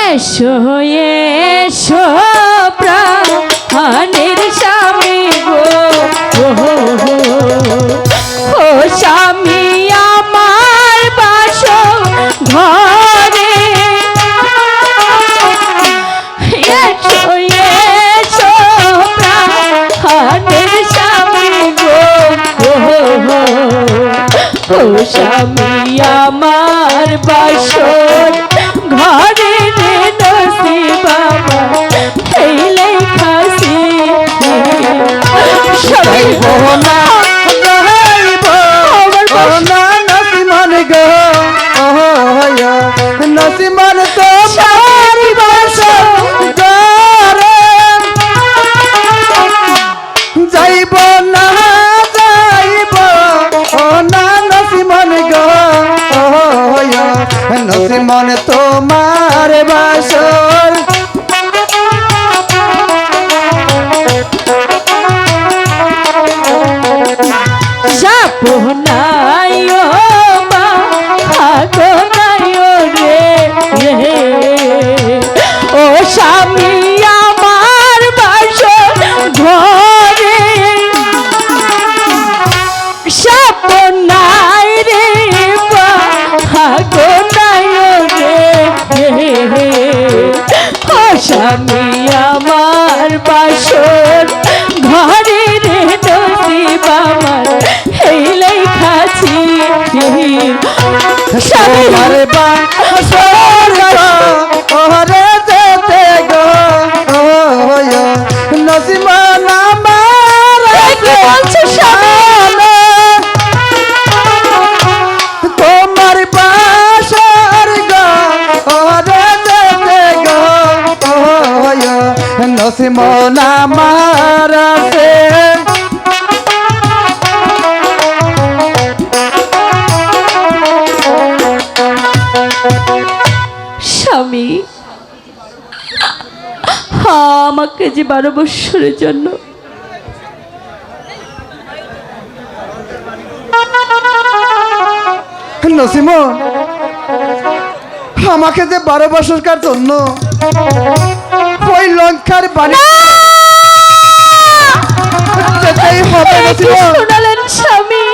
এসো এসো প্রাণের স্বামী গো ও স্বামী আমার বাসো ঘরে এসো এসো প্রাণের স্বামী গো ও স্বামী আমার বাসো ঘরে রে নসিব আমার এই লেখাছি সবাই না নসিমান গো নসিমান তো সারি বাসো যাইব না যাইব ও না নসিমান গো নসিমান তোমার বাসর যাবো নাই ও মা থাকো নাই ও রে ও স্বামী আমার বাসো ঘরে যাবো নাই রে মা থাকো নাই ও রে ও স্বামী আমার বাসর ঘরে রে নসিব আমার এই লেখাছি সবারে বাসর ওরে যেতে গো নসিমান আমার বলছো স্বামী তোমার বাসর গো ওরে যেতে গো নসিমান আমার আছে স্বামী আমাকে যে 12 বৎসরের জন্য নসিমন আমাকে যে 12 বছরকার জন্য ওই লঙ্কার বাড়ি যেতেই হবে নসিমন শোনালেন স্বামী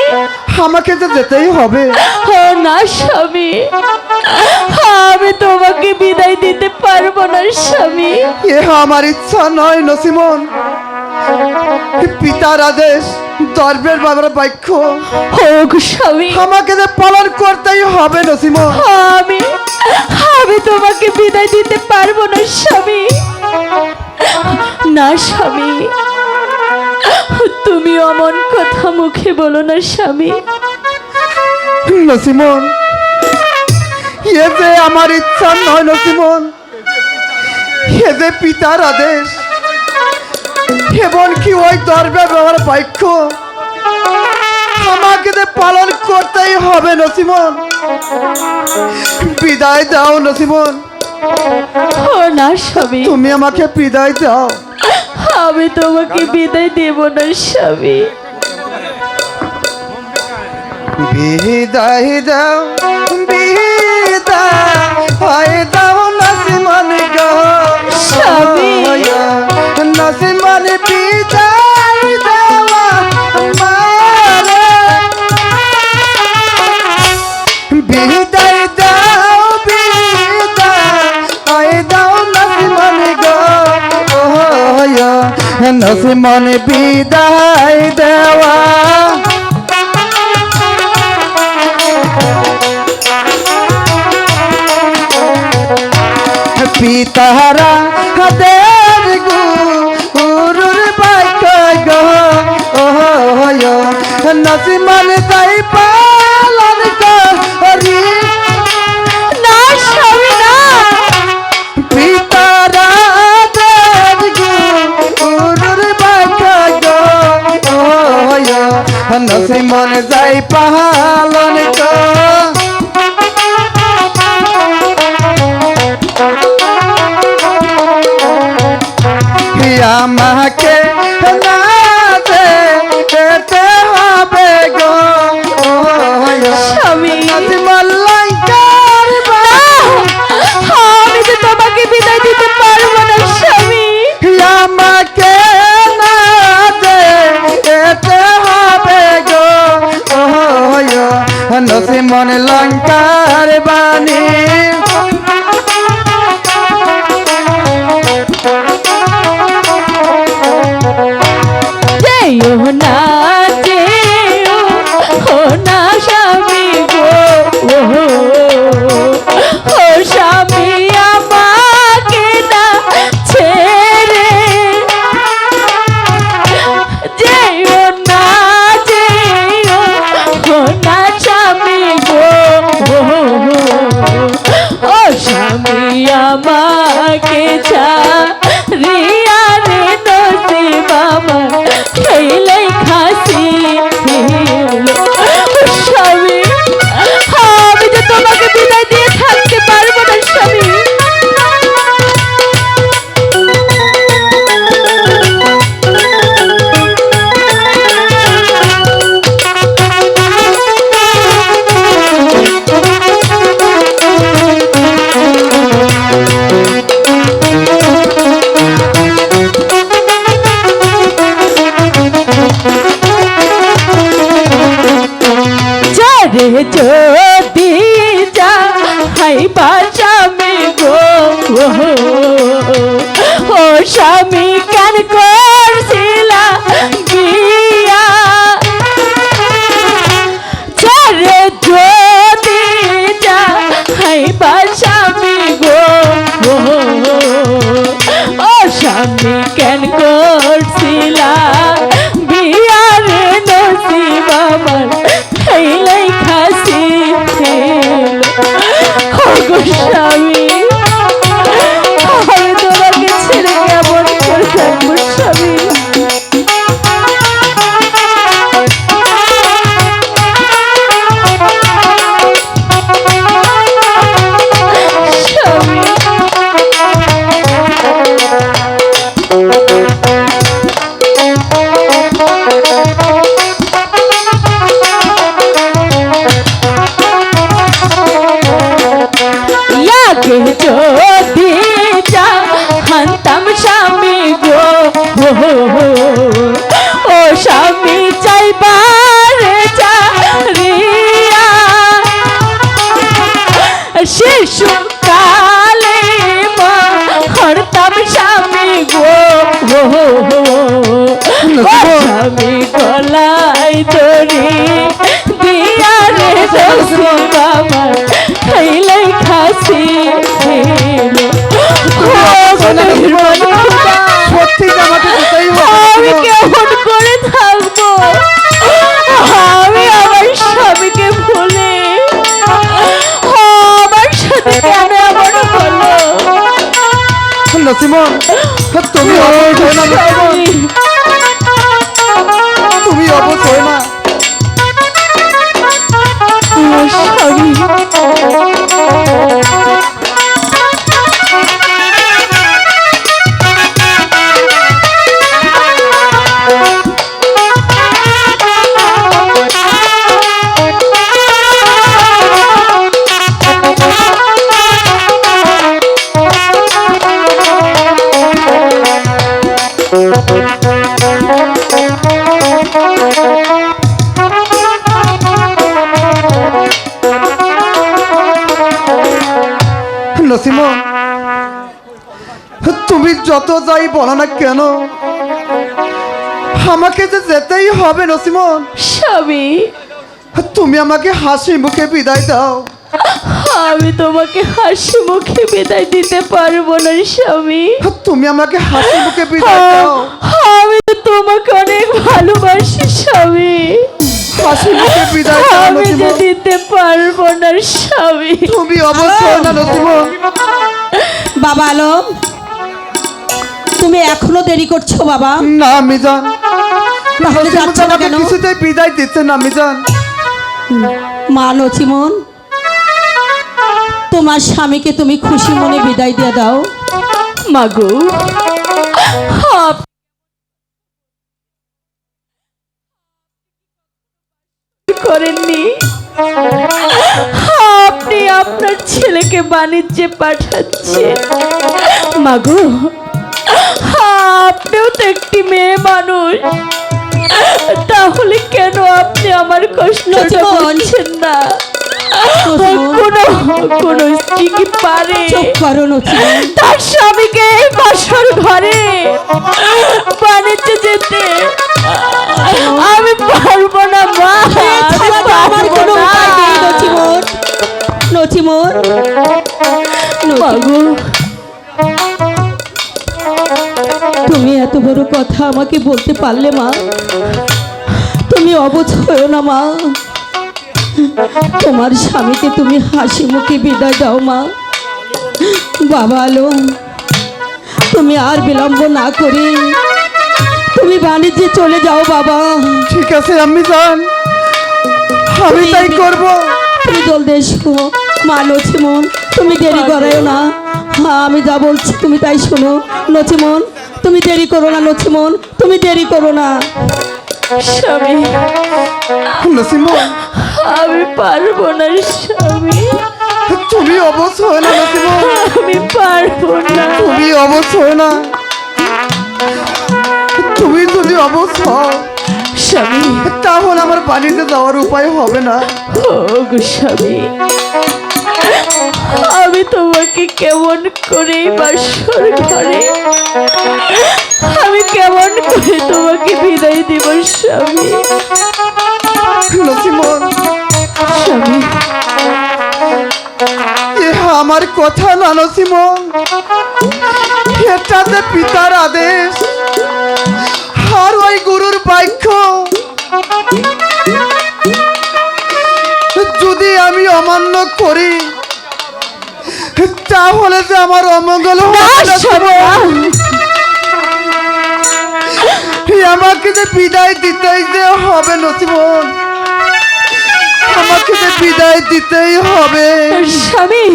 আমাকে যে যেতেই হবে ও না স্বামী আমি তোমাকে বিদায় দিতে পারবো না স্বামী এ আমার ইচ্ছা নয় নসিমন পিতার আদেশ দরবের বাবার বাক্য হোক স্বামী আমাকে যে পালন করতেই হবে নসিমন আমি আমি তোমাকে বিদায় দিতে পারবো না স্বামী না স্বামী তুমি অমন কথা মুখে বলো না স্বামী নসিমন এ যে আমার ইচ্ছা নয় নসিমন এ যে পিতার আদেশ এমনকি ওই দরবার বাবার বাক্য আমাকে যে পালন করতেই হবে নসিমন বিদায় দাও নসিমন ও না স্বামী তুমি আমাকে বিদায় দাও আমি তোমাকে বিদায় দেব না স্বামী বিদায় দাও বিদায় দাও নসিমন গো স্বামী নসিমন বিদায় দেওয়া মারে বিদায় দাও বিদায় দাও নসিমন গো নসিমন বিদায় দেওয়া পিতারা হাতের গুরুর বাক্য গো নসিমন তাই পালন করি না স্বামী না পিতারা হাতের গুরুর বাক্য গো নসিমন যাই পালন আমাকে না যেতে হবে গো স্বামী নসিমন লঙ্কার আমি যে তোমাকে আমাকে ছাড়িয়া রে নসিব আমার খেলে খাসি স্বামী, আমি যে তোমাকে বিদায় দিয়ে থাকতে পারবো না স্বামী। যদি যাই বাসামি গো ও স্বামী কেন করছিলা বিয়া, চারে যদি যাই বাসামি গো ও স্বামী কেন করছিলা বিয়া রে নসিব আমার খেলে খাসি স্বামী, আমি তোমাকে ছেড়ে কেমন করে থাকবো স্বামী। যদি জানতাম স্বামী গো ও স্বামী চাইবার চারিয়া শিশুকালে হরতাম স্বামী গো ও স্বামী গলায় দড়ি দিয়া রে নসিব আমার খেলে খাসি আমি কেমন করে থাকবো, আমি আমার স্বামীকে ভুলে আমার সাথে কেন এমন হলো। নসিমন, তুমি তুমি অবশ্যই না স্বামী। নসিমন, তুমি যত যাই বলো না কেন আমাকে যে যেতেই হবে নসিমন। স্বামী, তুমি আমাকে হাসি মুখে বিদায় দাও। আমি তোমাকে হাসি মুখে বিদায় দিতে পারবো না স্বামী। তুমি আমাকে হাসি মুখে বিদায় দাও। আমি তো তোমাকে অনেক ভালোবাসি স্বামী। হাসি মুখে বিদায় দাও আমি যে নসিমন। দিতে পারবো না স্বামী। তুমি অবশ্যই না নসিমন। বাবা আলম, তুমি এখনো দেরি করছো বাবা? না মিজান, তাহলে যাচ্ছ না কেন? কিছুতেই বিদায় দিচ্ছে না মিজান। মা নচিমন, তোমার স্বামীকে তুমি খুশি মনে বিদায় দিয়ে দাও। মাগো, করেননি, আপনি আপনার ছেলেকে বাণিজ্যে পাঠাচ্ছেন। মাগো, আপনিও তো একটি মেয়ে মানুষ, তাহলে কেন আপনি আমার কষ্টটা বুঝছেন না? কোন স্ত্রী কি পারে তার স্বামীকে বাসর ঘরে বাণিজ্যে যেতে? আমি পারবো না মা, আমার কোনো উপায় নেই নচিমন। নচিমন, তুমি এত বড় কথা আমাকে বলতে পারলে মা? তুমি অবুঝ হয়েও না মা, তোমার স্বামীকে তুমি হাসি মুখে বিদায় দাও মা। বাবা আলো, তুমি আর বিলম্ব না করে তুমি বাণিজ্যে চলে যাও বাবা। ঠিক আছে আম্মি জান, আমি তাই করব। তুমি জলদি এসো মা লক্ষ্মীমন, তুমি দেরি করাও না। হ্যাঁ আমি যা বলছি তুমি তাই শোনো লক্ষ্মীমন, তুমি দেরি করো না লক্ষ্মীমন, তুমি দেরি করো না। স্বামী, নসিমন, আমি পারবো না স্বামী, তুমি অবশ হয় না নসিমন, আমি পারবো না। তুমি অবশ হয় না। তুমি যদি অবশ হও স্বামী, তাহলে আমার বাড়িতে যাওয়ার উপায় হবে না। ও গো স্বামী, আমি তোমাকে কেমন করে বাসর ঘরে, আমি কেমন করে তোমাকে বিদায় দিব স্বামী। নসিমন, স্বামী, ইহা আমার কথা না নসিমন, এটাতে পিতার আদেশ আর ওই গুরুর বাক্য। যদি আমি অমান্য করি তাহলে যে আমার অমঙ্গল হবে না নসিমন। আমাকে যে বিদায় দিতেই যে হবে নসিমন, আমাকে যে বিদায় দিতেই হবে। স্বামী,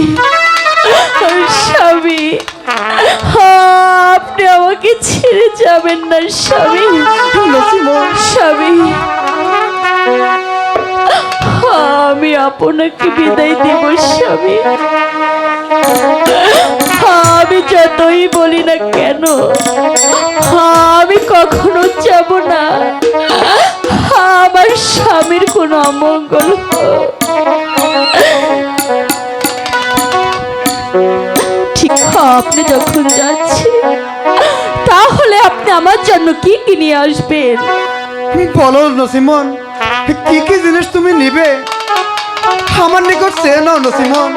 স্বামী, আপনি আমাকে ছেড়ে যাবেন না স্বামী। নসিমন, স্বামী, আমি আপনাকে বিদায় দিব স্বামী। আমি যতই বলি না কেন, আমি কখনো যাব না আমার স্বামীর কোনো অমঙ্গল হোক। ঠিক আপনি যখন যাচ্ছেন তাহলে আপনি আমার জন্য কি কি নিয়ে আসবেন? বলো নসিমন, কি কি জিনিস তুমি নিবে আমার নিকট সে নাও নসিমন।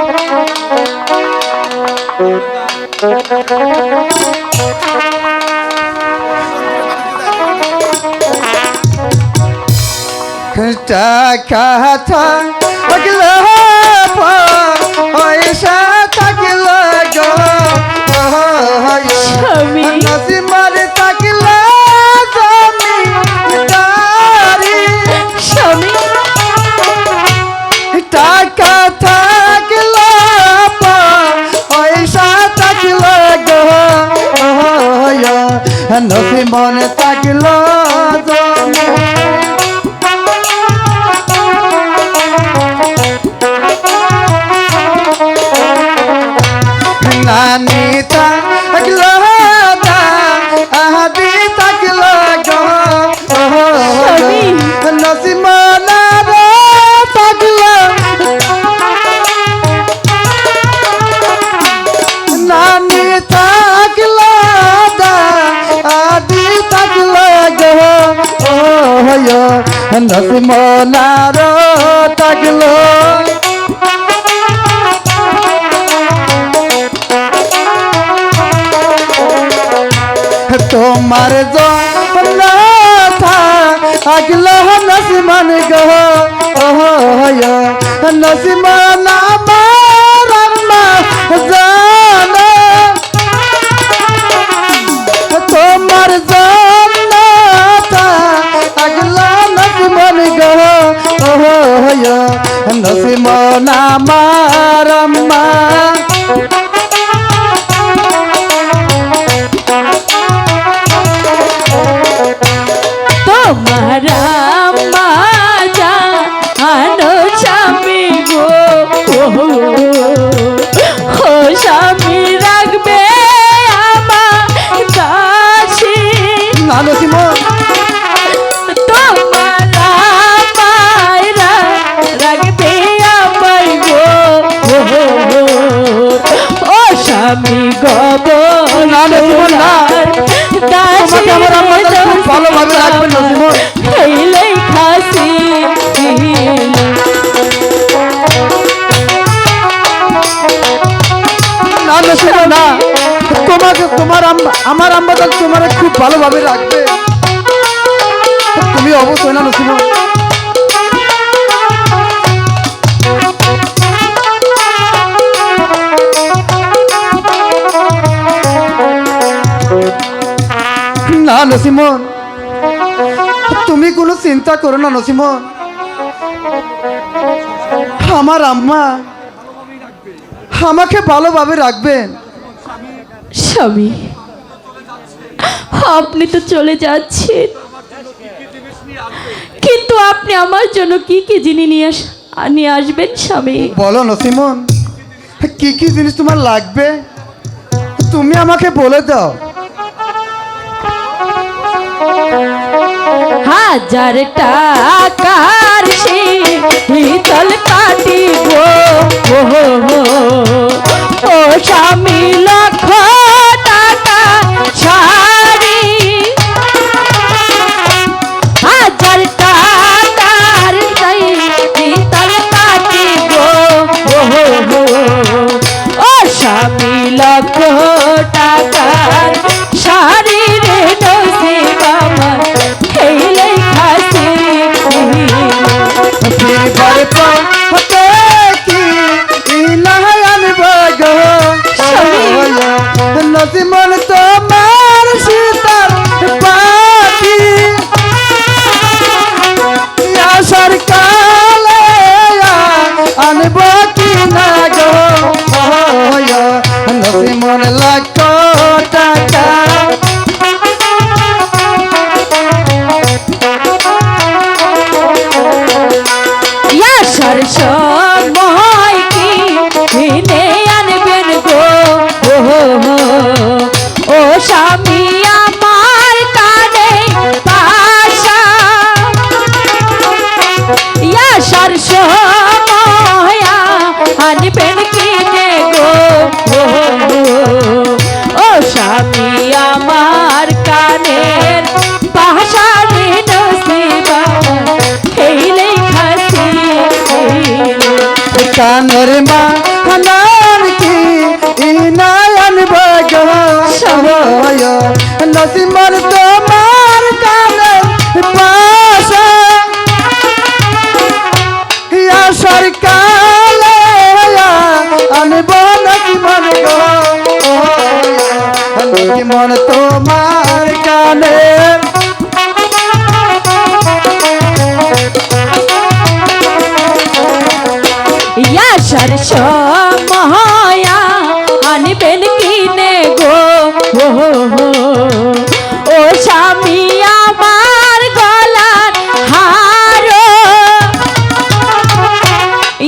টাকা থাকলে পয়সা থাকলে গো স্বামী, নসিমন থাকলে জমিদারি। স্বামী, টাকা থাকলে পয়সা থাকলে গো নসিমন থাকলে জমি। নানি থাকলে আহাদি থাকলে গো নসিমন থাকলে। নানি থাকলে আদি থাকলে গো নসিমন থাকলে। তোমার আগলো নসিমন গো নসিমন আমার আম্মা জানো। তোমার জন্য আগলো নসিমন গো নসিমন আমার আম্মা। তোমার মাজা আনো স্বামী গো, ও স্বামী রাখবে আমার কাছে। না নসিমন, তোমার মায়েরা রাখবে আমার গো, ও স্বামী গব। না নসিমন না, তোমাকে আমার আম্মা খুব ভালোভাবে রাখবে নসিমন। হেলেই খাসি না নসিমন না, তোমাকে আমার আম্মা তোমার খুব ভালোভাবে রাখবে। তুমি অবশ্যই না নসিমন। না নসিমন, তুমি কোনো চিন্তা করো না নসিমন। আমার আম্মা আমাকে ভালোভাবে রাখবেন। স্বামী, আপনি তো চলে যাচ্ছেন, কিন্তু আপনি আমার জন্য কি কি জিনিস নিয়ে আসবেন স্বামী? বলো নসিমন, কি কি জিনিস তোমার লাগবে তুমি আমাকে বলে দাও। 1000 টাকার শীতল কাটি গো, ও স্বামী, 1,00,000 টাকা শাড়ি, 1000 টাকার শীতল কাটি গো, ও স্বামী, 1,00,000 টাকার শাড়ি রে নসিব আমার খেলে খাসি। ফিরবার পথে কি ইলাহান বাগো, নসিমন তোমার শীতল পাখি, আশার কালে আনব কি না গো, নসিমন 1,00,000 টাকা। ইয়াসার সময় কি কিনে আনবেন গো, ও স্বামী, আমার কানে পাশা, ইয়াসার সময় আনবেন কিনে গো, ও স্বামী, আমার কানের পাশা রে নসিব খেলে খাসি। কানের মা হানান কি ইনায়ন বাগো, নসিমন তোমার কানের পাশা, আশার কালে আনব নসিমন গো, নসিমন তোমার কানের ইয়াসার সময় আনবেন কিনে গো, ও স্বামী, আমার গলার হার,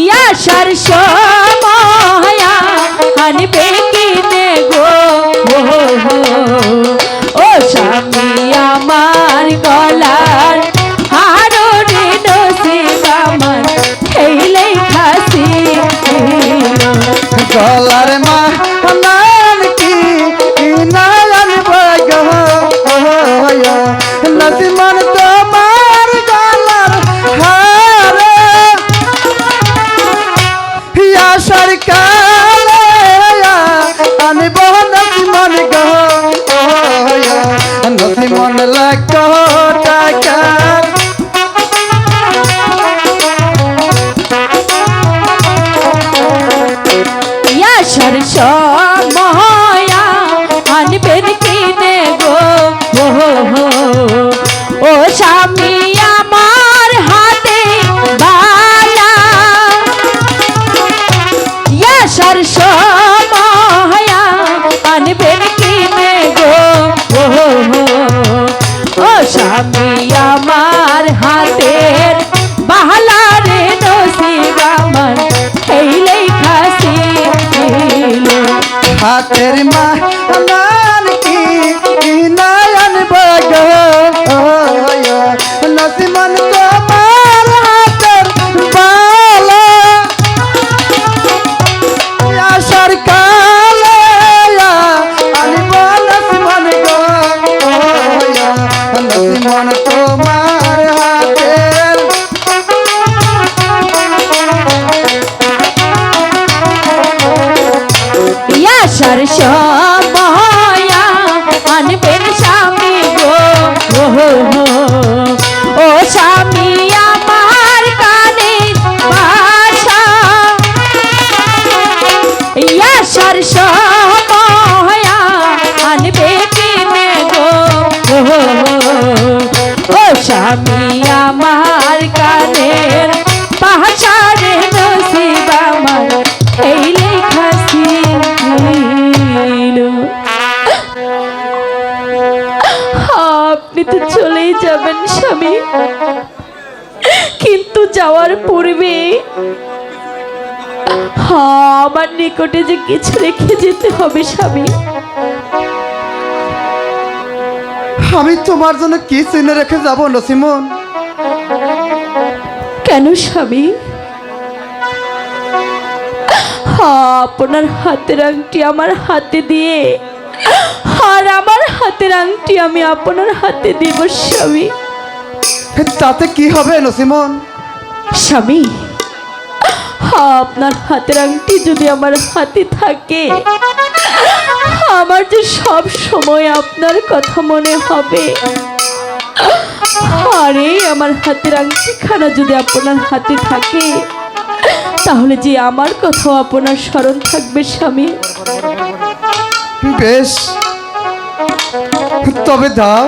ইয়াসার সময় আনবেন কিনে গো, ও স্বামী, আমার গলার হার রে নসিব আমার খেলে খাসি। গলার মা হানান কি ইনায়ন বাগো, নসিমন তোমার গলার হার, আশার কালে আনব নসিমন গো, নসিমন 1,00,000 টাকা। ইয়াসার সময় আনবেন কিনে গো, ও স্বামী, আমার হাতে বালা, ইয়াসার সময় আনবেন কিনে গো, ও স্বামী, আমার হাতের বালা রে নসিব আমার খেলে খাসি। হাতের মা হানান কি ইনায়ন বাগো, নসিমন তোমার হাতের বালা, আশার কালে আনব নসিমন গো, নসিমন তোমার হাতের ইয়াসার সময় আনবেন স্বামী গো, ও স্বামী, আমার কানে পাশা, ইয়াসার সময় আনবে কিনে গো, স্বামী আমার কানের পাহাচারে নসিব আমার এই লেখা ছিল। আপনি তো চলেই যাবেন স্বামী, কিন্তু যাওয়ার পূর্বে আমার নিকটে যে কিছু রেখে যেতে হবে স্বামী। আমি তোমার জন্য কি চিনে রেখে যাব নসিমন? কেন স্বামী? আপনার হাতের আংটি আমার হাতে দিয়ে আর আমার হাতের আংটি আমি আপনার হাতে দিব স্বামী। তাতে কি হবে নসিমন? স্বামী, আপনার হাতের আংটি যদি আমার হাতে থাকে, আমার যে সব সময় আপনার কথা মনে হবে। আরে আমার হাতের আংটিখানা যদি আপনার হাতে থাকে, তাহলে যে আমার কথাও আপনার স্মরণ থাকবে স্বামী। বেশ, তবে দাও।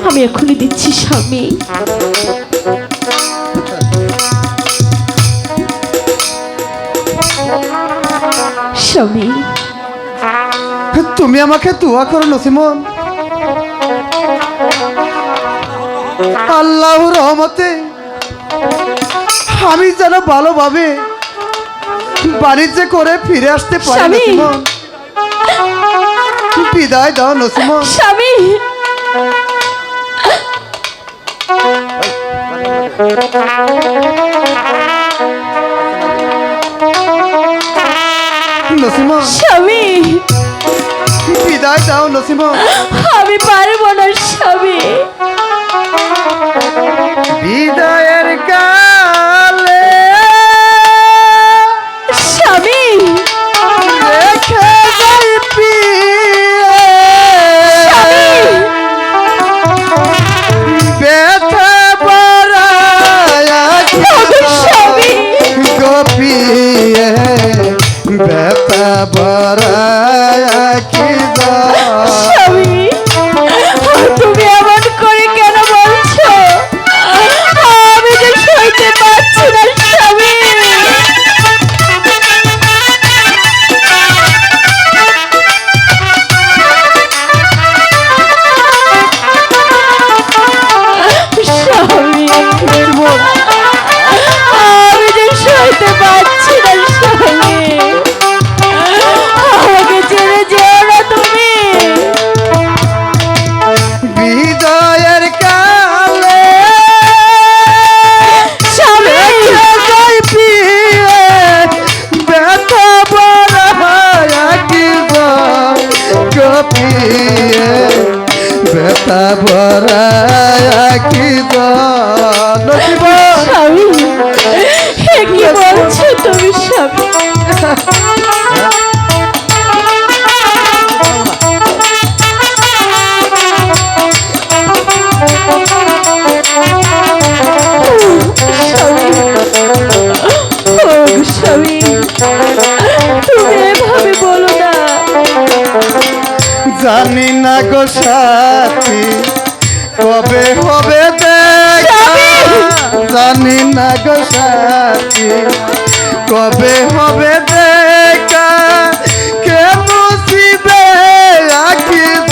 আমি এখনই দিচ্ছি স্বামী। স্বামী, তুমি আমাকে দোয়া করো নসিমন, আল্লাহর রহমতে আমি যেন ভালোভাবে বাণিজ্য করে ফিরে আসতে পারি স্বামী। নসিমন। বিদায় দাও নসিমন। স্বামী, নসিমন, স্বামী, বিদায় দাও নসিমন। আমি পারবো না স্বামী। বিদায়ের কালে স্বামী, রেখে যাই প্রিয়ে, ব্যথা বাড়ায়া স্বামী, গোপিয়ে, ব্যথা বাড়ায়া কি স্বামী, তুমি এমন করে কেন বলছো? আমি যে সইতে পারছি না স্বামী। স্বামী, আমি যে সইতে পারছি না স্বামী। আমাকে ছেড়ে যেও না তুমি। বিদায়ের কালে স্বামী, রেখে যাই প্রিয়ে, ব্যথা বাড়ায়া কি গোপিয়ে, ব্যথা বাড়ায়া কি নসিমন। স্বামী, এ কি বলছো তুমি স্বামী? স্বামী, তুমি এভাবে বলো না। জানি না গো সাথী কবে হবে দেখা, জানি না গো সাথী কবে হবে দেখা, কে বুঝিবে আঁকিব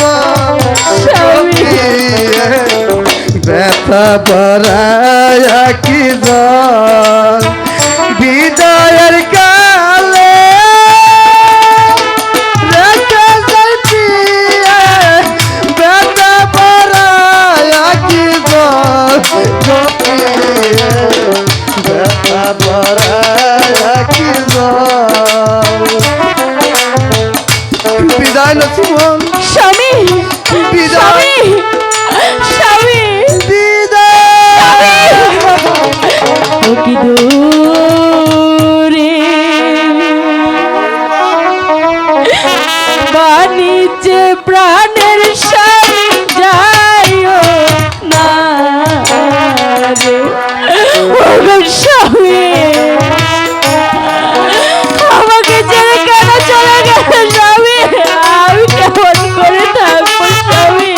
ব্যথা বড়ায় কি বিদায়ের কালে রেখে যাই প্রিয়ে, ব্যথা বড়ায় কি ব্যথা বড়ায় কি বিদায় নসিমন। স্বামী, বিদায় স্বামী, বিদায় ও কি দূরে বাণিজ্যে প্রাণের স্বামী যাইও না রে। ও গো স্বামী, আমাকে ছেড়ে কেন চলে গেছে স্বামী? আমি কেমন করে থাকবো স্বামী?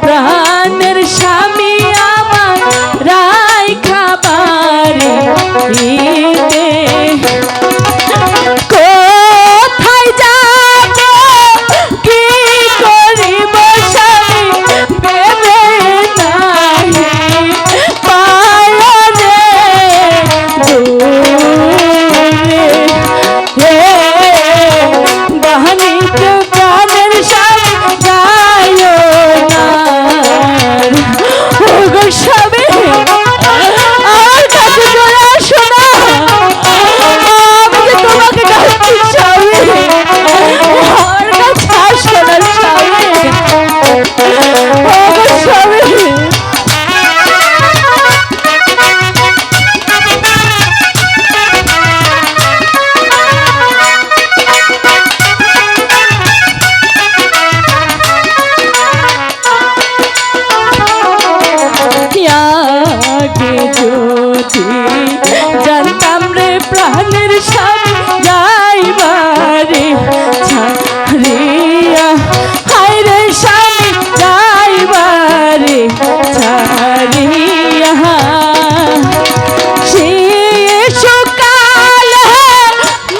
প্রাণের স্বামী আমার রায় খাবারে কোথায় যাব কি করিব স্বামী ভেবে নাহি পায় রে দূরে হে বাহানিত প্রাণের স্বামী যায় না ও গো স্বামী আমার কাছে চলে আসো না আমি যে তোমাকে ডাকছি স্বামী আমার কাছে আসো না স্বামী ও গো স্বামী আগে যদি জানতাম রে প্রাণের স্বামী যাইবারে ছাড়িয়া হায় রে স্বামী যাইবারে ছাড়িয়া শিশুকালে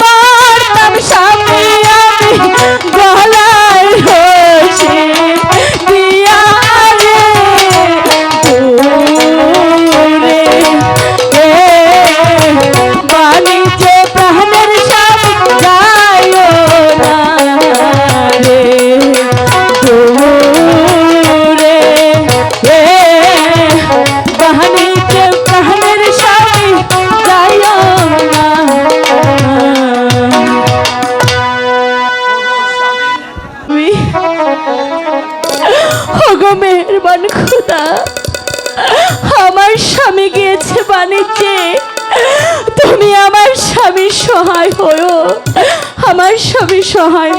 মরতাম স্বামী আমি গলায় রশি দিয়া রে দূরে বাণিজ্য প্রাণের স্বামী যায় না রে দূরে বাণিজ্য প্রাণের স্বামী যায় না ওগো মেহেরবান খোদা আমার স্বামী গিয়েছে বাণিজ্যে তুমি আমার স্বামী সহায় হও আমার স্বামী সহায়